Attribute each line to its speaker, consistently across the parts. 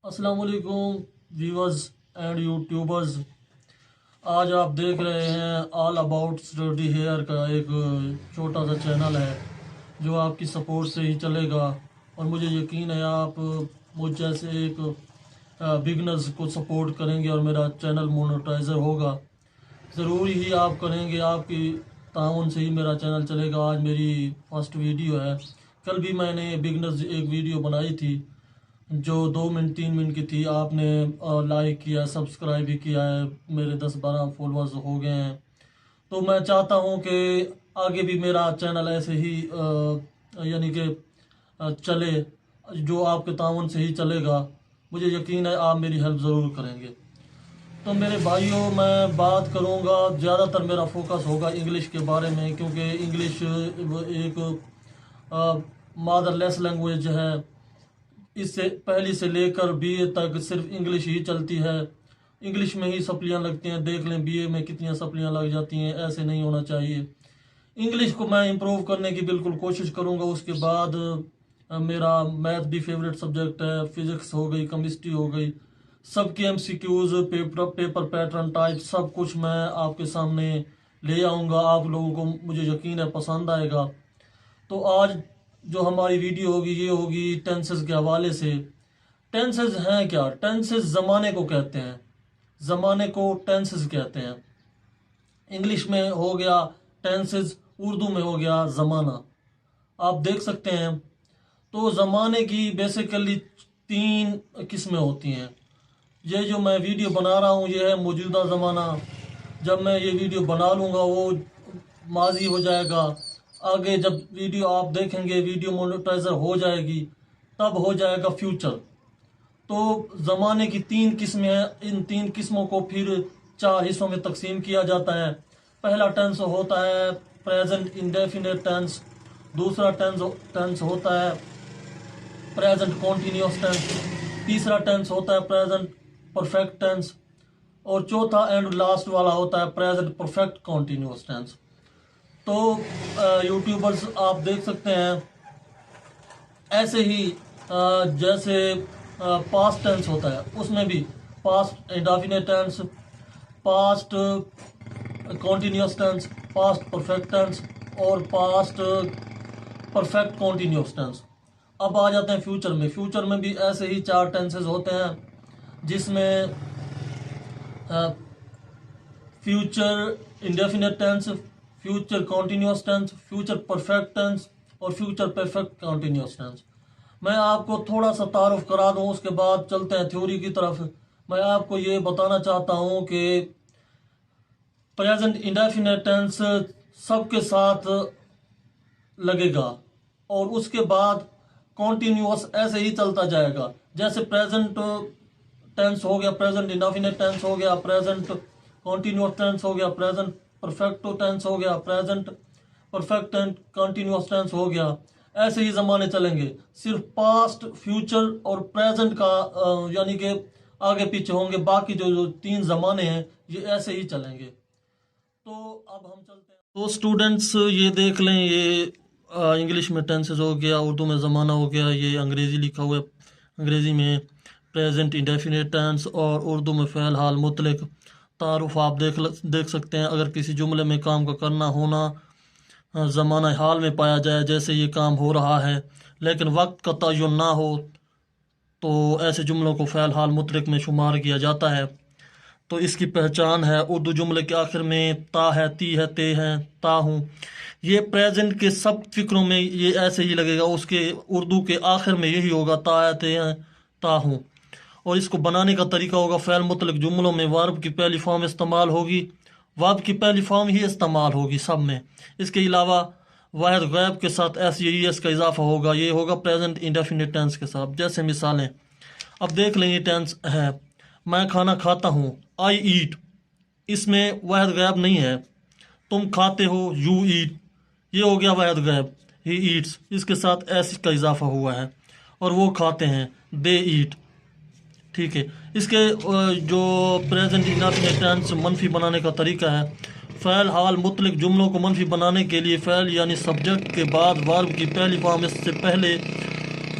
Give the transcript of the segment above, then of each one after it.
Speaker 1: السلام علیکم viewers and YouTubers. آج آپ دیکھ رہے ہیں آل اباؤٹ اسٹڈی ہیئر کا ایک چھوٹا سا چینل ہے جو آپ کی سپورٹ سے ہی چلے گا، اور مجھے یقین ہے آپ مجھ جیسے ایک بگنرز کو سپورٹ کریں گے اور میرا چینل مونیٹائزر ہوگا. ضروری ہی آپ کریں گے، آپ کی تعاون سے ہی میرا چینل چلے گا. آج میری فرسٹ ویڈیو ہے. کل بھی میں نے بگنرز ایک ویڈیو بنائی تھی جو 2 منٹ 3 منٹ کی تھی. آپ نے لائک کیا، سبسکرائب بھی کیا ہے، میرے 10-12 فالوورز ہو گئے ہیں. تو میں چاہتا ہوں کہ آگے بھی میرا چینل ایسے ہی یعنی کہ چلے، جو آپ کے تعاون سے ہی چلے گا. مجھے یقین ہے آپ میری ہیلپ ضرور کریں گے. تو میرے بھائیوں، میں بات کروں گا، زیادہ تر میرا فوکس ہوگا انگلش کے بارے میں، کیونکہ انگلش ایک مادر لیس لینگویج ہے. اس سے پہلی سے لے کر بی اے تک صرف انگلش ہی چلتی ہے. انگلش میں ہی سپلیاں لگتی ہیں. دیکھ لیں بی اے میں کتنی سپلیاں لگ جاتی ہیں. ایسے نہیں ہونا چاہیے. انگلش کو میں امپروو کرنے کی بالکل کوشش کروں گا. اس کے بعد میرا میتھ بھی فیوریٹ سبجیکٹ ہے. فزکس ہو گئی، کیمسٹری ہو گئی، سب کے MCQs، پیپر پیٹرن ٹائپ، سب کچھ میں آپ کے سامنے لے آؤں گا. آپ لوگوں کو مجھے یقین ہے پسند آئے گا. تو آج جو ہماری ویڈیو ہوگی یہ ہوگی ٹینسز کے حوالے سے. ٹینسز ہیں کیا؟ ٹینسز زمانے کو کہتے ہیں. زمانے کو ٹینسز کہتے ہیں. انگلش میں ہو گیا ٹینسز، اردو میں ہو گیا زمانہ. آپ دیکھ سکتے ہیں. تو زمانے کی بیسیکلی 3 قسمیں ہوتی ہیں. یہ جو میں ویڈیو بنا رہا ہوں یہ ہے موجودہ زمانہ. جب میں یہ ویڈیو بنا لوں گا وہ ماضی ہو جائے گا. آگے جب ویڈیو آپ دیکھیں گے، ویڈیو مونیٹائزر ہو جائے گی، تب ہو جائے گا فیوچر. تو زمانے کی 3 قسمیں ہیں. ان 3 قسموں کو پھر 4 حصوں میں تقسیم کیا جاتا ہے. پہلا ٹینس ہوتا ہے پریزنٹ انڈیفینٹ ٹینس. دوسرا ٹینس ہوتا ہے پریزنٹ کنٹینیوس ٹینس. تیسرا ٹینس ہوتا ہے پریزنٹ پرفیکٹ ٹینس. اور چوتھا اینڈ لاسٹ والا ہوتا ہے پریزنٹ پرفیکٹ کنٹینیوس ٹینس. تو یوٹیوبرز آپ دیکھ سکتے ہیں ایسے ہی جیسے پاسٹ ٹینس ہوتا ہے، اس میں بھی past indefinite tense, past continuous tense, past perfect tense اور پاسٹ پرفیکٹ کنٹینیوس ٹینس. اب آ جاتے ہیں فیوچر میں. فیوچر میں بھی ایسے ہی 4 ٹینسز ہوتے ہیں، جس میں future indefinite tense, future continuous tense, future perfect tense اور فیوچر پرفیکٹ کنٹینیوس ٹینس. میں آپ کو تھوڑا سا تعارف کرا دوں، اس کے بعد چلتے ہیں تھیوری کی طرف. میں آپ کو یہ بتانا چاہتا ہوں کہ پریزنٹ انڈیفینٹ ٹینس سب کے ساتھ لگے گا، اور اس کے بعد کنٹینیوس ایسے ہی چلتا جائے گا. جیسے پریزنٹ ٹینس ہو گیا، پریزنٹ انڈیفینٹ ٹینس ہو گیا، پریزنٹ کنٹینیوس ٹینس ہو گیا، پریزنٹ پرفیکٹ ٹینس ہو گیا، پریزنٹ پرفیکٹ کنٹینیوس ٹینس ہو گیا. ایسے ہی زمانے چلیں گے. صرف پاسٹ، فیوچر اور پریزنٹ کا یعنی کہ آگے پیچھے ہوں گے. باقی جو 3 زمانے ہیں یہ ایسے ہی چلیں گے. تو اب ہم چلتے ہیں. تو اسٹوڈنٹس یہ دیکھ لیں، یہ انگلش میں ٹینسز ہو گیا، اردو میں زمانہ ہو گیا. یہ انگریزی لکھا ہوا ہے، انگریزی میں پریزنٹ انڈیفینٹ ٹینس اور اردو میں فعل حال مطلق. تعارف آپ دیکھ سکتے ہیں. اگر کسی جملے میں کام کا کرنا ہونا زمانہ حال میں پایا جائے، جیسے یہ کام ہو رہا ہے لیکن وقت کا تعین نہ ہو، تو ایسے جملوں کو فعل حال مطلق میں شمار کیا جاتا ہے. تو اس کی پہچان ہے اردو جملے کے آخر میں تا ہے، تی ہے، تے ہیں، تا ہوں. یہ پریزنٹ کے سب فکروں میں یہ ایسے ہی لگے گا. اس کے اردو کے آخر میں یہی ہوگا، تا ہے، تے ہیں، تا ہوں. اور اس کو بنانے کا طریقہ ہوگا فعل مطلق جملوں میں ورب کی پہلی فارم استعمال ہوگی، ورب کی پہلی فارم ہی استعمال ہوگی سب میں. اس کے علاوہ واحد غائب کے ساتھ ایس کا اضافہ ہوگا. یہ ہوگا پریزنٹ انڈیفینٹ ٹینس کے ساتھ. جیسے مثالیں اب دیکھ لیں. یہ ٹینس ہے، میں کھانا کھاتا ہوں، آئی ایٹ. اس میں واحد غائب نہیں ہے. تم کھاتے ہو، یو ایٹ. یہ ہو گیا واحد غائب، ہی ایٹس. اس کے ساتھ ایس کا اضافہ ہوا ہے. اور وہ کھاتے ہیں، دے ایٹ. ٹھیک ہے. اس کے جو پریزنٹ انڈیفینٹ ٹینس منفی بنانے کا طریقہ ہے، فعل حال مطلق جملوں کو منفی بنانے کے لیے فعل یعنی سبجیکٹ کے بعد ورب کی پہلی فارم، اس سے پہلے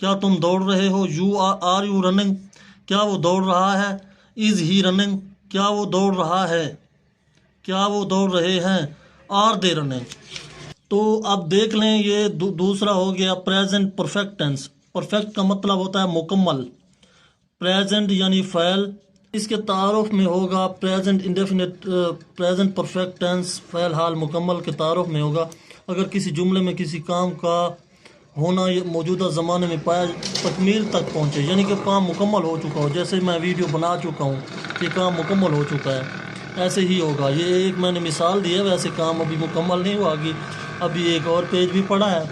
Speaker 1: کیا تم دوڑ رہے ہو؟ Are you running? کیا وہ دوڑ رہا ہے؟ از ہی رننگ؟ کیا وہ دوڑ رہا ہے؟ کیا وہ دوڑ رہے ہیں؟ Are they running? تو اب دیکھ لیں یہ دوسرا ہو گیا پریزنٹ پرفیکٹ ٹینس۔ پرفیکٹ کا مطلب ہوتا ہے مکمل، پریزنٹ یعنی فعل، اس کے تعارف میں ہوگا present indefinite, present perfect tense فعل حال مکمل کے تعارف میں ہوگا اگر کسی جملے میں کسی کام کا ہونا یہ موجودہ زمانے میں پایا تکمیل تک پہنچے، یعنی کہ کام مکمل ہو چکا ہو، جیسے میں ویڈیو بنا چکا ہوں یہ کام مکمل ہو چکا ہے، ایسے ہی ہوگا۔ یہ ایک میں نے مثال دی ہے، ویسے کام ابھی مکمل نہیں ہوا، ابھی ایک اور پیج بھی پڑا ہے۔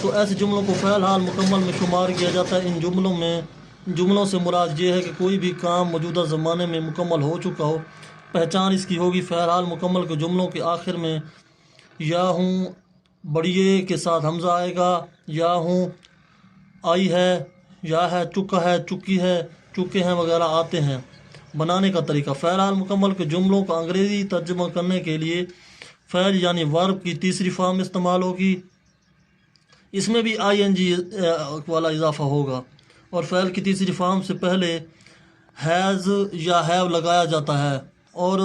Speaker 1: تو ایسے جملوں کو فعل حال مکمل میں شمار کیا جاتا ہے۔ ان جملوں سے مراد یہ ہے کہ کوئی بھی کام موجودہ زمانے میں مکمل ہو چکا ہو۔ پہچان اس کی ہوگی فعل حال مکمل کے جملوں کے آخر میں یا ہوں بڑیے کے ساتھ حمزہ آئے گا، یا ہوں آئی ہے، یا ہے، چکا ہے، چکی ہے، چکے ہیں وغیرہ آتے ہیں۔ بنانے کا طریقہ، فعل حال مکمل کے جملوں کا انگریزی ترجمہ کرنے کے لیے فعل یعنی ورب کی تیسری فارم استعمال ہوگی، اس میں بھی ING والا اضافہ ہوگا، اور فعل کی تیسری فارم سے پہلے ہیز یا ہیو لگایا جاتا ہے، اور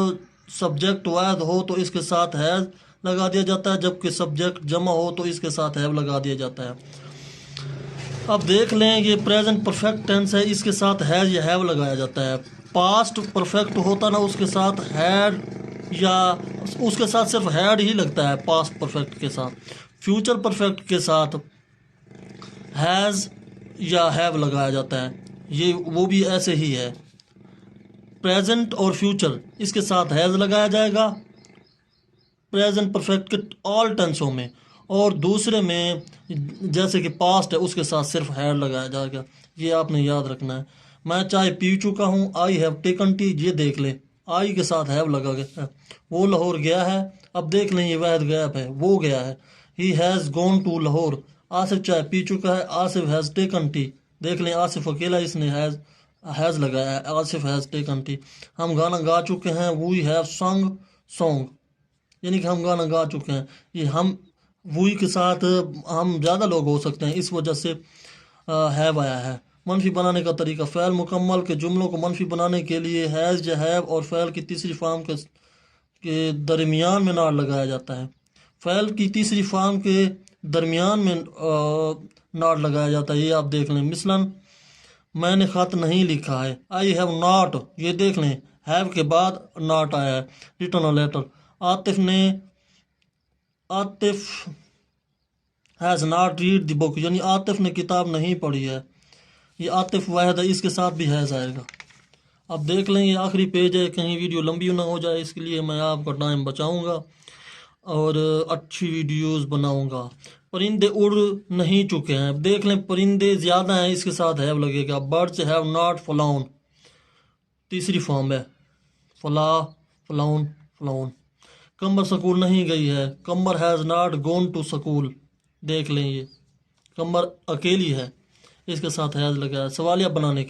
Speaker 1: سبجیکٹ واحد ہو تو اس کے ساتھ ہیز لگا دیا جاتا ہے، جبکہ سبجیکٹ جمع ہو تو اس کے ساتھ ہیو لگا دیا جاتا ہے۔ اب دیکھ لیں یہ پریزنٹ پرفیکٹ ٹینس ہے، اس کے ساتھ ہیز یا ہیو لگایا جاتا ہے۔ پاسٹ پرفیکٹ ہوتا نا اس کے ساتھ ہیڈ یا اس کے ساتھ صرف ہیڈ ہی لگتا ہے پاسٹ پرفیکٹ کے ساتھ۔ فیوچر پرفیکٹ کے ساتھ ہیز یا ہیو لگایا جاتا ہے، یہ وہ بھی ایسے ہی ہے۔ پریزنٹ اور فیوچر اس کے ساتھ ہیز لگایا جائے گا پریزنٹ پرفیکٹ کے آل ٹینسوں میں، اور دوسرے میں جیسے کہ پاسٹ ہے اس کے ساتھ صرف ہیڈ لگایا جائے گا، یہ آپ نے یاد رکھنا ہے۔ میں چائے پی چکا ہوں، آئی ہیو ٹیکن ٹی، یہ دیکھ لیں آئی کے ساتھ ہیو لگا گیا ہے۔ وہ لاہور گیا ہے، اب دیکھ لیں یہ واحد غائب ہے، وہ گیا ہے۔ He has gone to Lahore, Asif چائے پی چکا ہے، آصف ہیز ٹیکن ٹی، دیکھ لیں آصف اکیلا اس نے ہیز لگایا ہے، آصف ہیز ٹیکن ٹی۔ ہم گانا گا چکے ہیں، وی ہیو سنگ سانگ، یعنی کہ ہم گانا گا چکے ہیں۔ یہ ہم وی کے ساتھ ہم زیادہ لوگ ہو سکتے ہیں، اس وجہ سے ہیو آیا ہے۔ منفی بنانے کا طریقہ، فعل مکمل کے جملوں کو منفی بنانے کے لیے ہیز یا ہیو اور فعل کی تیسری فارم کے درمیان میں ناٹ لگایا جاتا ہے۔ فعل کی تیسری فارم کے درمیان میں ناٹ لگایا جاتا ہے، یہ آپ دیکھ لیں۔ مثلاً میں نے خط نہیں لکھا ہے، آئی ہیو ناٹ، یہ دیکھ لیں ہیو کے بعد ناٹ آیا ہے۔ Written a letter, Atif has not read the book, یعنی عاطف نے کتاب نہیں پڑھی ہے، یہ عاطف واحد ہے، اس کے ساتھ بھی ہیز آئے گا۔ اب دیکھ لیں یہ آخری پیج ہے، کہیں ویڈیو لمبی نہ ہو جائے، اس کے لیے میں آپ کا ٹائم بچاؤں گا اور اچھی ویڈیوز بناؤں گا۔ پرندے اڑ نہیں چکے ہیں، دیکھ لیں پرندے زیادہ ہیں، اس کے ساتھ ہیو لگے گا۔ برڈز ہیو ناٹ فلاؤن، تیسری فارم ہے، فلا فلاؤن فلاؤن۔ کمبر سکول نہیں گئی ہے، Kambar has not gone to school, دیکھ لیں یہ کمبر اکیلی ہے، اس کے ساتھ ہیز لگا ہے۔ سوالیہ بنانے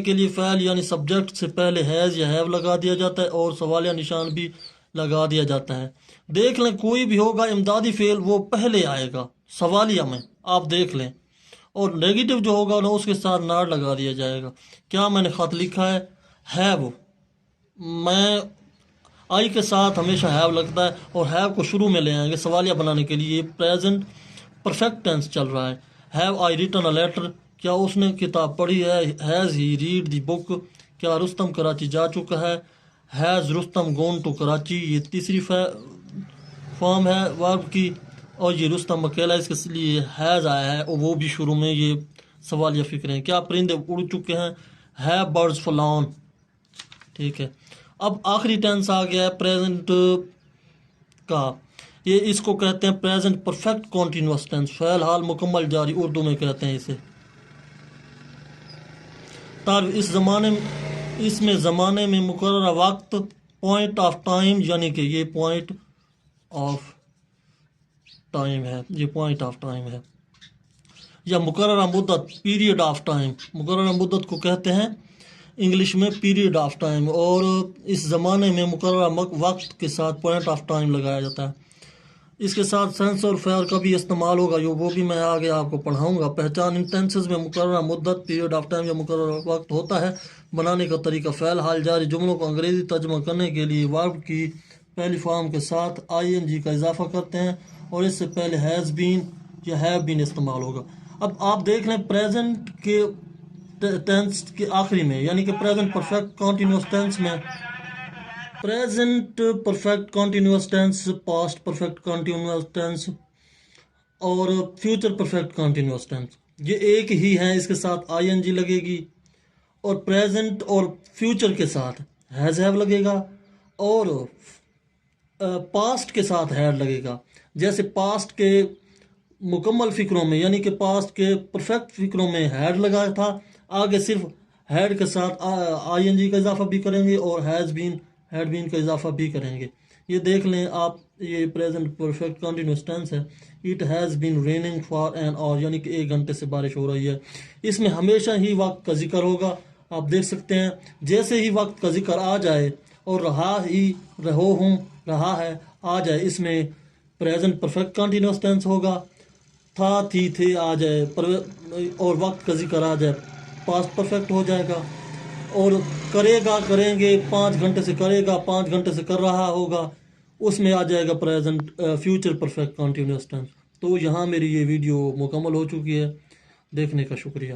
Speaker 1: کے لیے فعل یعنی سبجیکٹ سے پہلے ہیز یا ہیو لگا دیا جاتا ہے اور سوالیہ نشان بھی لگا دیا جاتا ہے۔ دیکھ لیں کوئی بھی ہوگا امدادی فعل وہ پہلے آئے گا سوالیہ میں، آپ دیکھ لیں، اور نیگیٹو جو ہوگا نا اس کے ساتھ ناٹ لگا دیا جائے گا۔ کیا میں نے خط لکھا ہے، ہیو، میں آئی کے ساتھ ہمیشہ ہیو لگتا ہے، اور ہیو کو شروع میں لے آئیں گے سوالیہ بنانے کے لیے۔ یہ پریزنٹ پرفیکٹ ٹینس چل رہا ہے۔ Have I written a letter, کیا اس نے کتاب پڑھی ہے، ہیز ہی ریڈ دی بک، کیا رستم کراچی جا چکا ہے، has Rustam gone to Karachi, یہ تیسری فارم ہے ورب کی، اور یہ رستم اکیلا اس کے لیے ہیز آیا ہے، اور وہ بھی شروع میں یہ سوالیہ فکر ہیں۔ کیا پرندے اڑ چکے ہیں، ہیو برڈز فلاؤن، ٹھیک ہے۔ اب آخری ٹینس آ گیا ہے پریزنٹ کا، یہ اس کو کہتے ہیں پریزنٹ پرفیکٹ کنٹینیوس ٹینس، فعل حال مکمل جاری اردو میں کہتے ہیں اسے۔ اس میں زمانے میں مقررہ وقت، پوائنٹ آف ٹائم، یعنی کہ یہ پوائنٹ آف ٹائم ہے، یہ پوائنٹ آف ٹائم ہے، یا مقررہ مدت، پیریڈ آف ٹائم، مقررہ مدت کو کہتے ہیں انگلش میں پیریڈ آف ٹائم، اور اس زمانے میں مقررہ وقت کے ساتھ پوائنٹ آف ٹائم لگایا جاتا ہے۔ اس کے ساتھ سینس اور فیئر کا بھی استعمال ہوگا، وہ بھی میں آگے آپ کو پڑھاؤں گا۔ پہچان ان ٹینسز میں مقررہ مدت پیریڈ آف ٹائم یا مقررہ وقت ہوتا ہے۔ بنانے کا طریقہ فعل حال جاری جملوں کو انگریزی ترجمہ کرنے کے لیے ورب کی پہلی فارم کے ساتھ ING کا اضافہ کرتے ہیں اور اس سے پہلے ہیز بین یا ہیو بین استعمال ہوگا۔ اب آپ دیکھ لیں پریزنٹ کے ٹینس کے آخری میں، یعنی کہ پریزنٹ پرفیکٹ کنٹینیوس ٹینس میں present perfect continuous tense, past perfect continuous tense اور فیوچر پرفیکٹ کنٹینیوس ٹینس، یہ ایک ہی ہیں۔ اس کے ساتھ ING لگے گی اور پریزنٹ اور فیوچر کے ساتھ ہیز ہیو لگے گا اور پاسٹ کے ساتھ ہیڈ لگے گا۔ جیسے پاسٹ کے مکمل فکروں میں، یعنی کہ پاسٹ کے پرفیکٹ فکروں میں ہیڈ لگا تھا، آگے صرف ہیڈ کے ساتھ ING کا اضافہ بھی کریں گے اور ہیز بین ہیڈ بین کا اضافہ بھی کریں گے۔ یہ دیکھ لیں آپ، یہ پریزنٹ پرفیکٹ کنٹینیوس ٹینس ہے۔ It has been raining for an hour, یعنی کہ 1 گھنٹے سے بارش ہو رہی ہے۔ اس میں ہمیشہ ہی وقت کا ذکر ہوگا۔ آپ دیکھ سکتے ہیں جیسے ہی وقت کا ذکر آ جائے اور رہا ہے آ جائے، اس میں پریزنٹ پرفیکٹ کنٹینیوس ٹینس ہوگا۔ تھا تھی تھے آ جائے اور وقت کا ذکر آ جائے، پاسٹ پرفیکٹ ہو جائے گا۔ اور کرے گا، کریں گے، 5 گھنٹے سے کرے گا، 5 گھنٹے سے کر رہا ہوگا، اس میں آ جائے گا present future perfect continuous tense. تو یہاں میری یہ ویڈیو مکمل ہو چکی ہے۔ دیکھنے کا شکریہ۔